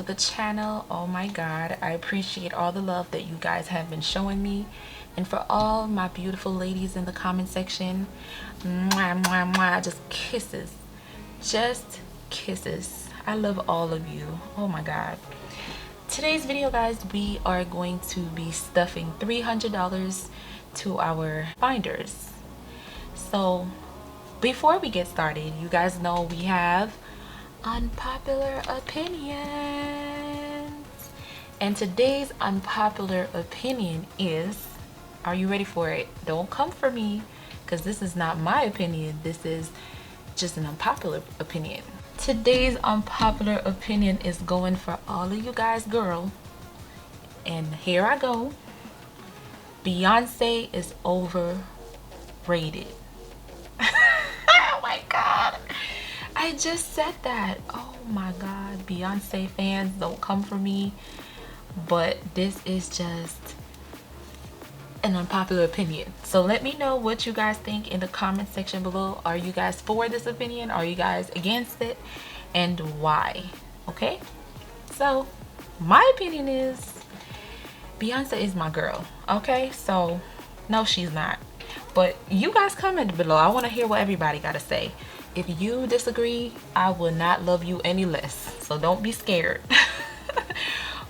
the channel. Oh my god, I appreciate all the love that you guys have been showing me. And for all my beautiful ladies in the comment section, mwah, mwah, mwah, just kisses. Just kisses. I love all of you. Oh my god. Today's video, guys, we are going to be stuffing $300 to our binders. So before we get started, you guys know we have unpopular opinions. And today's unpopular opinion is, are you ready for it? Don't come for me, because this is not my opinion. This is just an unpopular opinion. Today's unpopular opinion is going for all of you guys, girl. And here I go. Beyonce is overrated. Oh my god. I just said that. Oh my god. Beyonce fans, don't come for me. But this is just an unpopular opinion. So let me know what you guys think in the comment section below. Are you guys for this opinion? Are you guys against it? And why? Okay? So my opinion is Beyonce is my girl. Okay? So no, she's not. But you guys comment below. I want to hear what everybody got to say. If you disagree, I will not love you any less. So don't be scared.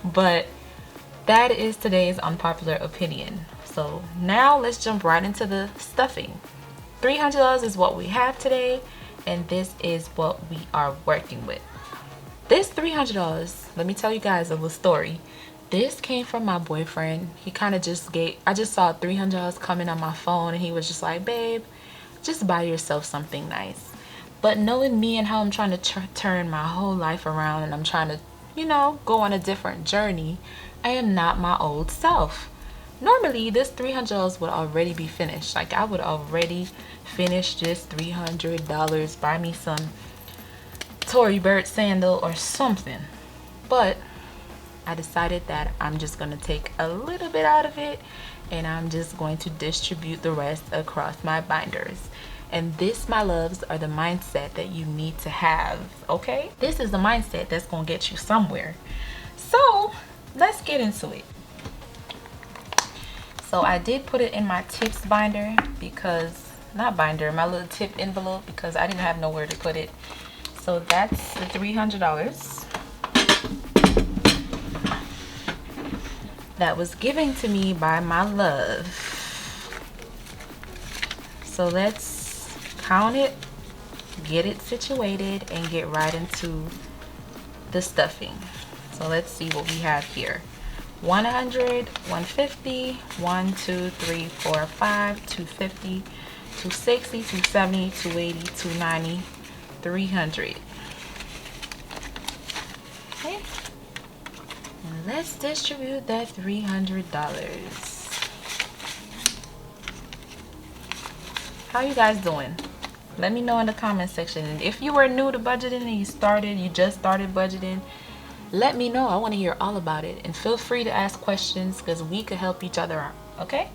But that is today's unpopular opinion. So now let's jump right into the stuffing. $300 is what we have today, and this is what we are working with. This $300, let me tell you guys a little story. This came from my boyfriend. He kind of just I just saw $300 coming on my phone, and he was just like, babe, just buy yourself something nice. But knowing me and how I'm trying to turn my whole life around, and I'm trying to, you know, go on a different journey, I am not my old self. Normally this $300 would already be finished. Like, I would already finish this $300, buy me some Tory Burch sandal or something. But I decided that I'm just going to take a little bit out of it, and I'm just going to distribute the rest across my binders. And this, my loves, are the mindset that you need to have, okay? This is the mindset that's going to get you somewhere. So let's get into it. So I did put it in my tips binder because, not binder, my little tip envelope, because I didn't have nowhere to put it. So that's the $300 that was given to me by my love. So let's count it, get it situated, and get right into the stuffing. So let's see what we have here. 100, 150, 1, 2, 3, 4, 5, 250, 260, 270, 280, 290, 300. Okay. And let's distribute that $300. How you guys doing? Let me know in the comment section. And if you were new to budgeting and you just started budgeting, let me know. I want to hear all about it. And feel free to ask questions, because we could help each other out. Okay?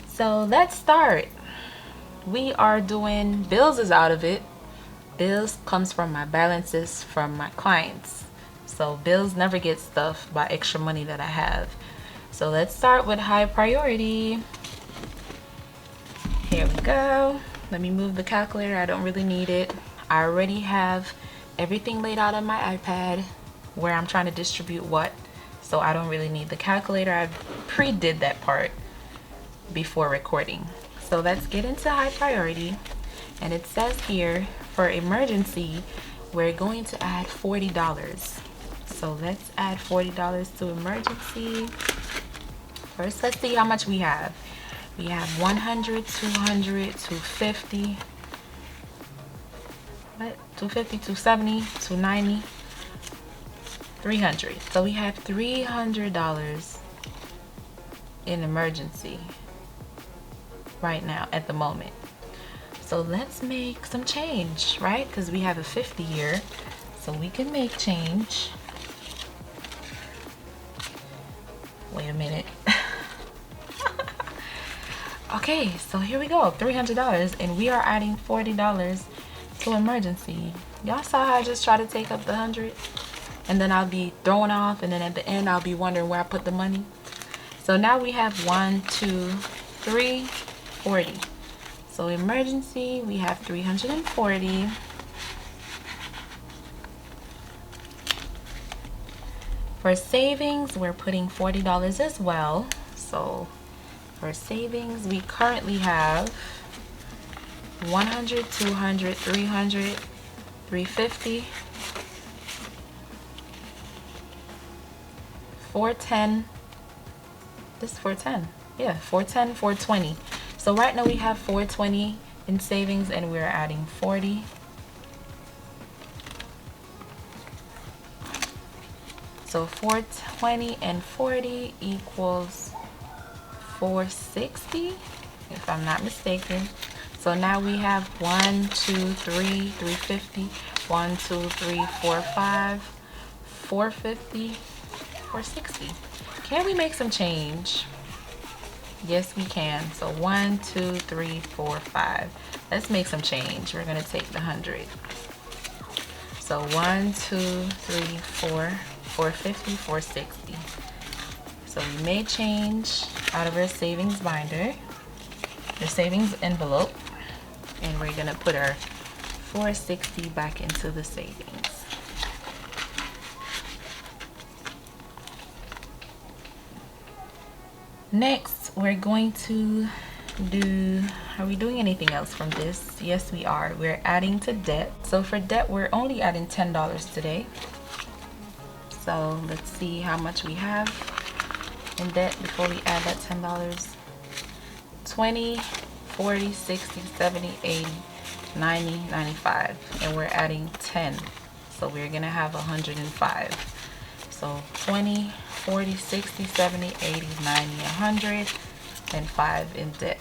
So let's start. We are doing bills is out of it. Bills comes from my balances from my clients. So bills never get stuffed by extra money that I have. So let's start with high priority. Here we go. Let me move the calculator. I don't really need it. I already have everything laid out on my iPad where I'm trying to distribute what. So I don't really need the calculator. I pre-did that part before recording. So let's get into high priority. And it says here, for emergency, we're going to add $40. So let's add $40 to emergency. First, let's see how much we have. We have 100, 200, 250. What? 250, 270, 290, 300. So we have $300 in emergency right now at the moment. So let's make some change, right? Because we have a 50 here, so we can make change. Wait a minute. Okay, so here we go, $300, and we are adding $40 to emergency. Y'all saw how I just tried to take up the 100? and then I'll be throwing off, and then at the end I'll be wondering where I put the money. So now we have 1, 2, 3, 40. So emergency, we have 340. For savings, we're putting $40 as well. So for savings, we currently have 100, 200, 300, 350, 410. This is 410. Yeah, 410, 420. So right now we have 420 in savings, and we're adding 40. So 420 and 40 equals 460, if I'm not mistaken. So now we have 1, 2, 3, 350, 1, 2, 3, 4, 5, 450, 460. Can we make some change? Yes, we can. So 1, 2, 3, 4, 5. Let's make some change. We're gonna take the 100. So 1, 2, 3, 4, 450, 460. So we made change out of our savings binder, the savings envelope, and we're gonna put our 460 back into the savings. Next, we're going to do, are we doing anything else from this? Yes, we are. We're adding to debt. So for debt, we're only adding $10 today. So let's see how much we have in debt before we add that $10. 20, 40, 60, 70, 80, 90, 95, and we're adding 10. So we're gonna have 105. So 20, 40, 60, 70, 80, 90, 100, and 5 in debt.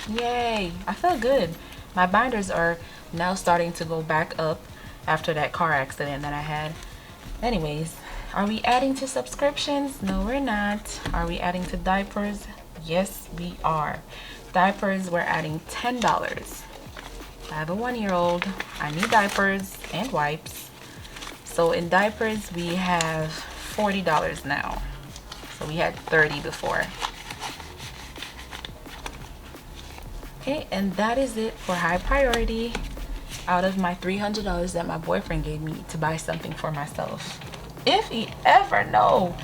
Yay! I feel good. My binders are now starting to go back up after that car accident that I had. Anyways, are we adding to subscriptions? No, we're not. Are we adding to diapers? Yes, we are. Diapers, we're adding $10. I have a 1-year-old. I need diapers and wipes. So in diapers, we have $40 now. So we had 30 before. Okay, and that is it for high priority out of my $300 that my boyfriend gave me to buy something for myself. If he ever know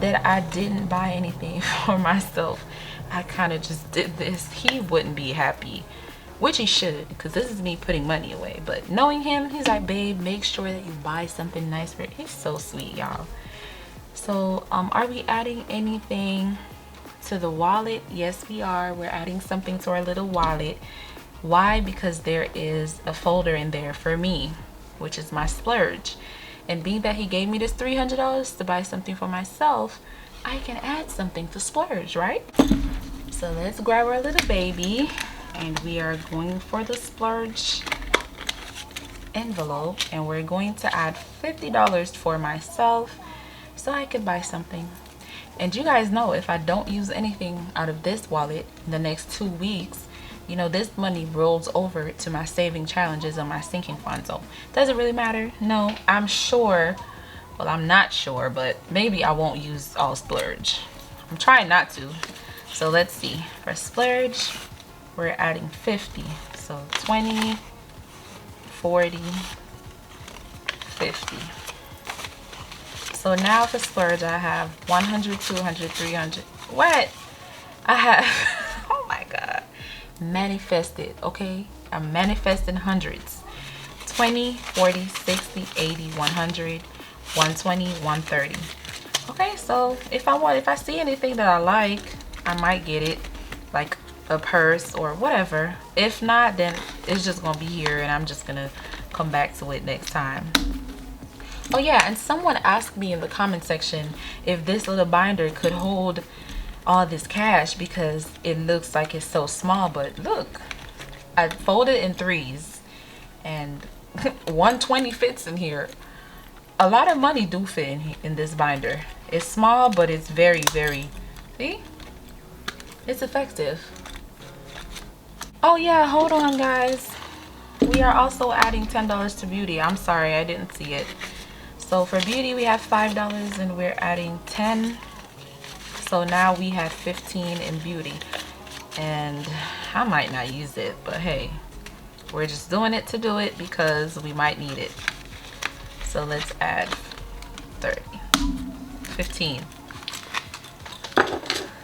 that I didn't buy anything for myself, I kind of just did this, he wouldn't be happy, which he should, because this is me putting money away. But knowing him, he's like, babe, make sure that you buy something nice for it. He's so sweet, y'all. So are we adding anything to the wallet? Yes, we are. We're adding something to our little wallet. Why? Because there is a folder in there for me, which is my splurge. And being that he gave me this $300 to buy something for myself, I can add something to splurge, right? So let's grab our little baby, and we are going for the splurge envelope, and we're going to add $50 for myself so I could buy something. And you guys know, if I don't use anything out of this wallet in the next 2 weeks, you know, this money rolls over to my saving challenges on my sinking fund. So does it really matter? No, I'm sure. Well, I'm not sure, but maybe I won't use all splurge. I'm trying not to. So let's see. For splurge, we're adding 50. So 20, 40, 50. So now for splurge, I have 100, 200, 300. What? I have, oh my God. Manifested, okay? I'm manifesting hundreds. 20, 40, 60, 80, 100, 120, 130. Okay, so if I see anything that I like, I might get it, like a purse or whatever. If not, then it's just gonna be here, and I'm just gonna come back to it next time. Oh yeah, and someone asked me in the comment section if this little binder could hold all this cash, because it looks like it's so small. But look, I folded in 3s, and 120 fits in here. A lot of money do fit in this binder. It's small, but it's very, very, see, it's effective. Oh yeah, hold on guys, we we are also adding $10 to beauty. I'm sorry, I didn't see it. So for beauty, we have $5 and we're adding 10. So now we have 15 in beauty. And I might not use it, but hey, we're just doing it to do it because we might need it. So let's add 30, 15.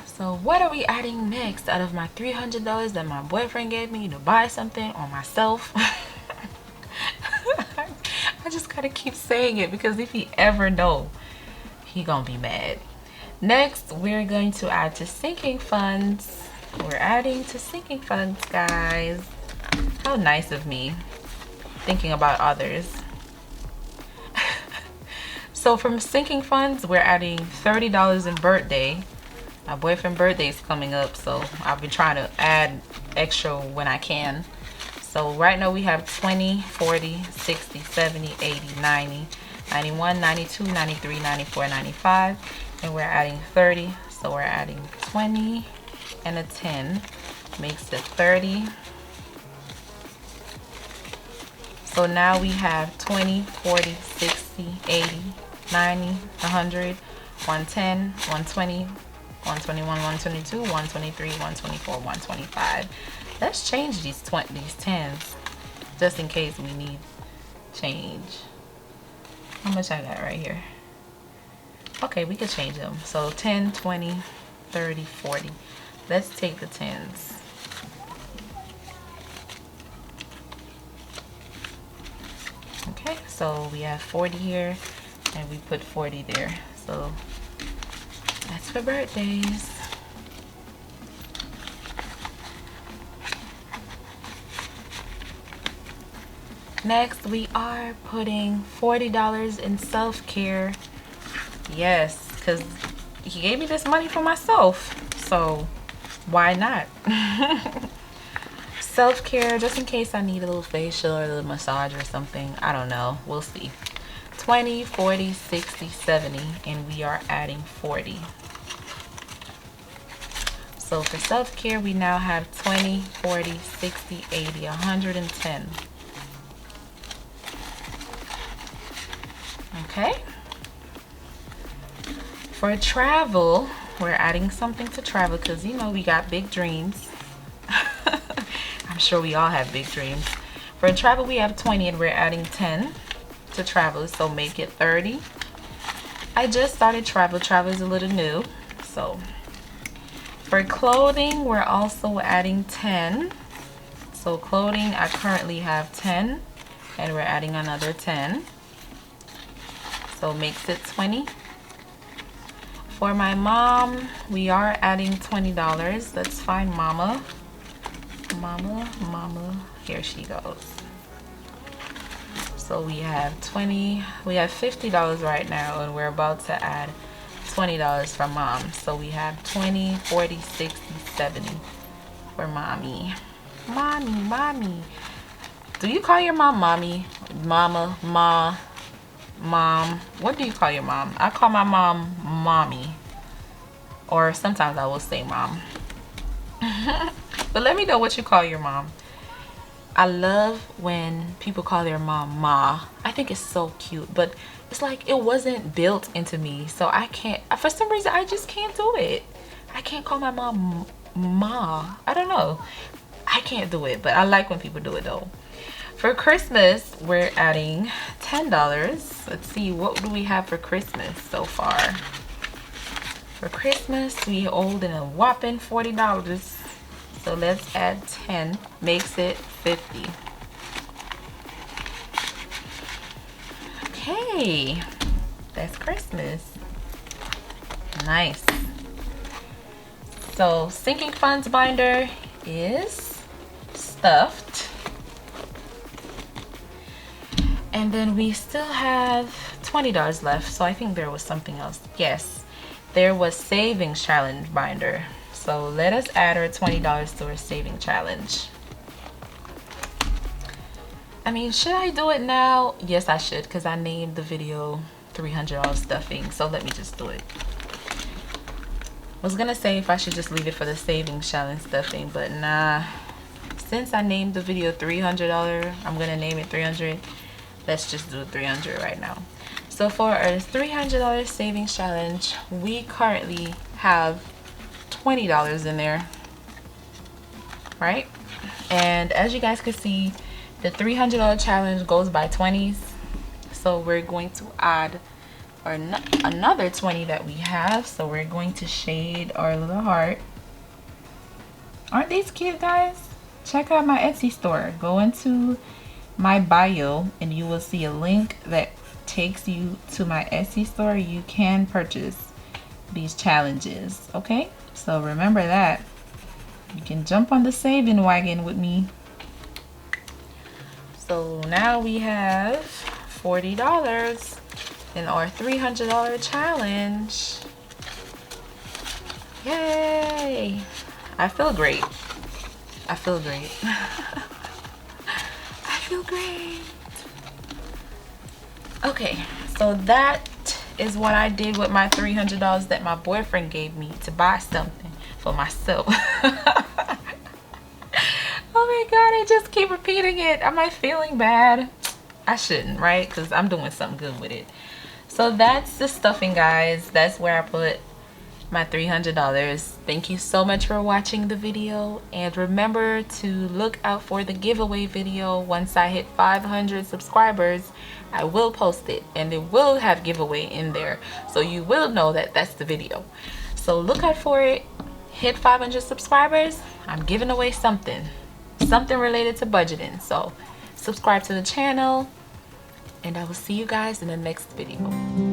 So what are we adding next out of my $300 that my boyfriend gave me to buy something on myself? I just gotta keep saying it because if he ever know, he gonna be mad. Next, we're going to add to sinking funds. We're adding to sinking funds, guys. How nice of me, thinking about others. So from sinking funds, we're adding $30 in birthday. My boyfriend's birthday is coming up, so I've been trying to add extra when I can. So right now we have 20, 40, 60, 70, 80, 90, 91, 92, 93, 94, 95. And we're adding 30. So we're adding 20 and a 10. Makes it 30. So now we have 20, 40, 60, 80, 90, 100, 110, 120, 121, 122, 123, 124, 125. Let's change these 10s just in case we need change. How much I got right here? Okay, we could change them. So 10, 20, 30, 40. Let's take the 10s. Okay, so we have 40 here and we put 40 there. So that's for birthdays. Next, we are putting $40 in self-care. Yes, because he gave me this money for myself, so why not? Self-care, just in case I need a little facial or a little massage or something. I don't know, we'll see. 20, 40, 60, 70, and we are adding 40. So for self-care, we now have 20, 40, 60, 80, 110. Okay. For travel, we're adding something to travel because, you know, we got big dreams. I'm sure we all have big dreams. For travel, we have 20 and we're adding 10 to travel, so make it 30. I just started travel. Travel is a little new, so. For clothing, we're also adding 10. So clothing, I currently have 10 and we're adding another 10. So makes it 20. For my mom, we are adding $20. Let's find mama. Mama, here she goes. So we have 20, we have $50 right now and we're about to add $20 for mom. So we have 20, 40, 60, 70 for mommy. Mommy. Do you call your mom mommy? Mama, ma, mom? What do you call your mom? I call my mom mommy. Or sometimes I will say mom. But let me know what you call your mom. I love when people call their mom ma. I think it's so cute, but it's like it wasn't built into me, so I can't, for some reason I just can't do it. I can't call my mom ma. I don't know, I can't do it, but I like when people do it though. For Christmas, we're adding $10. Let's see, what do we have for Christmas so far? For Christmas, we owed in a whopping $40. So let's add 10, makes it 50. Okay, that's Christmas. Nice. So sinking funds binder is stuffed. And then we still have $20 left. So I think there was something else. Yes, there was savings challenge binder. So let us add our $20 to our saving challenge. I mean, should I do it now? Yes, I should, because I named the video $300 stuffing. So let me just do it. I was gonna say if I should just leave it for the savings challenge stuffing, but nah. since I named the video $300, I'm gonna name it 300. Let's just do 300 right now. So for our $300 savings challenge, we currently have $20 in there, right? And as you guys can see, the $300 challenge goes by 20s. So we're going to add another 20 that we have. So we're going to shade our little heart. Aren't these cute, guys? Check out my Etsy store. Go into my bio and you will see a link that takes you to my Etsy store. You can purchase these challenges, okay? So remember that. You can jump on the saving wagon with me. So now we have $40 in our $300 challenge. Yay! I feel great. I feel great. I feel great. Okay, so that is what I did with my $300 that my boyfriend gave me to buy something for myself. Oh my god, I just keep repeating it. Am I feeling bad? I shouldn't, right? Because I'm doing something good with it. So that's the stuffing, guys. That's where I put my $300. Thank you so much for watching the video, and remember to look out for the giveaway video. Once I hit 500 subscribers, I will post it and it will have giveaway in there, so you will know that that's the video. So look out for it. Hit 500 subscribers, I'm giving away something related to budgeting. So subscribe to the channel and I will see you guys in the next video.